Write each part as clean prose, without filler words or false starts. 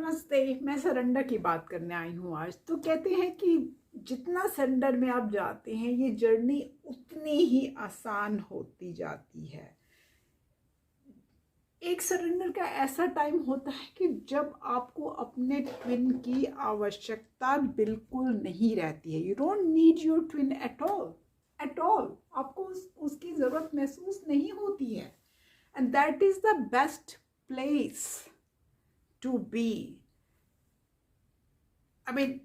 नमस्ते, मैं सरेंडर की बात करने आई हूँ आज। तो कहते हैं कि जितना सरेंडर में आप जाते हैं ये जर्नी उतनी ही आसान होती जाती है। एक सरेंडर का ऐसा टाइम होता है कि जब आपको अपने ट्विन की आवश्यकता बिल्कुल नहीं रहती है। You don't need your twin at all. आपको उसकी ज़रूरत महसूस नहीं होती है। And that is the best place to be. I mean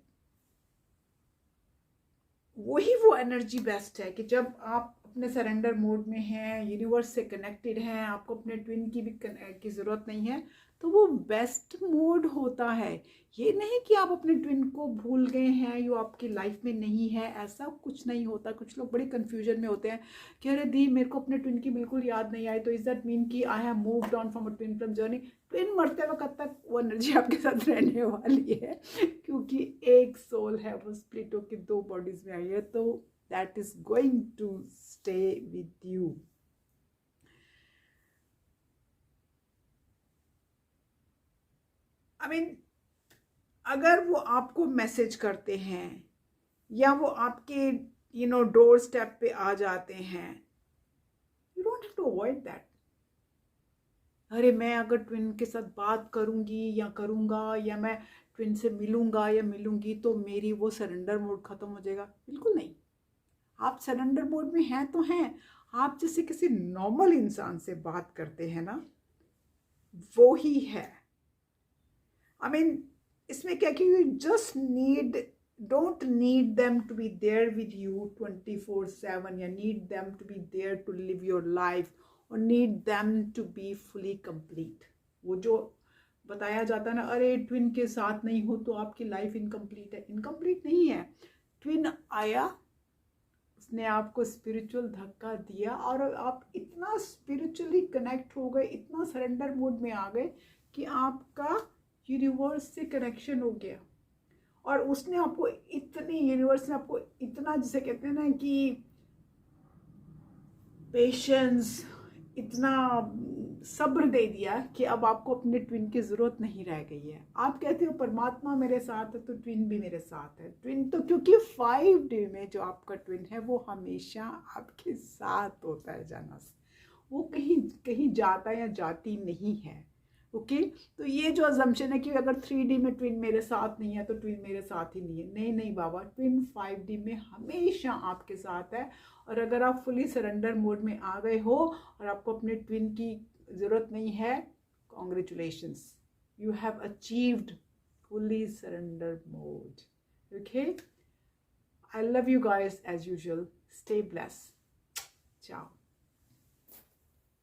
वही वो एनर्जी बेस्ट है कि जब आप अपने सरेंडर मोड में हैं, यूनिवर्स से कनेक्टेड हैं, आपको अपने ट्विन की ज़रूरत नहीं है, तो वो बेस्ट मोड होता है। ये नहीं कि आप अपने ट्विन को भूल गए हैं, यो आपकी लाइफ में नहीं है, ऐसा कुछ नहीं होता। कुछ लोग बड़ी कन्फ्यूजन में होते हैं कि अरे दी मेरे को अपने ट्विन की बिल्कुल याद नहीं आई, तो इज़ दैट मीन कि I have moved on from a twin from journey. Twin मरते वक्त तक वो एनर्जी आपके साथ रहने वाली है, क्योंकि एक सोल है, वो स्प्लिट होकर दो बॉडीज में आई है, तो that is going to stay with you. I mean अगर वो आपको मैसेज करते हैं या वो आपके डोर स्टेप पे आ जाते हैं, you don't have to avoid that. अरे मैं अगर ट्विन के साथ बात करूंगी या करूंगा या मैं ट्विन से मिलूंगा या मिलूंगी तो मेरी वो सरेंडर मोड खत्म हो जाएगा। बिल्कुल नहीं। आप सरेंडर मोड में हैं तो हैं। आप जैसे किसी नॉर्मल इंसान से बात करते हैं ना, वो ही है। आई मीन इसमें क्या कि you just don't need them to be there with you 24/7 या need them to be there to live your life और need them to be fully complete. वो जो बताया जाता है ना, अरे ट्विन के साथ नहीं हो तो आपकी लाइफ इनकम्प्लीट है। इनकम्प्लीट नहीं है। ट्विन आया, उसने आपको स्पिरिचुअल धक्का दिया और आप इतना स्पिरिचुअली कनेक्ट हो गए, इतना सरेंडर मोड में आ गए कि आपका यूनिवर्स से कनेक्शन हो गया। और उसने आपको यूनिवर्स ने आपको इतना, जिसे कहते हैं ना कि पेशेंस, इतना सब्र दे दिया कि अब आपको अपने ट्विन की ज़रूरत नहीं रह गई है। आप कहते हो परमात्मा मेरे साथ है तो ट्विन भी मेरे साथ है। ट्विन तो क्योंकि 5D में जो आपका ट्विन है वो हमेशा आपके साथ होता है जाना, वो कहीं कहीं जाता या जाती नहीं है। ओके तो ये जो अजम्पशन है कि अगर 3D में ट्विन मेरे साथ नहीं है तो ट्विन मेरे साथ ही नहीं है, नहीं नहीं बाबा, ट्विन 5D में हमेशा आपके साथ है। और अगर आप फुली सरेंडर मोड में आ गए हो और आपको अपने ट्विन की ज़रूरत नहीं है, congratulations, you have achieved fully surrender mode. Okay, I love you guys as usual, stay blessed, ciao.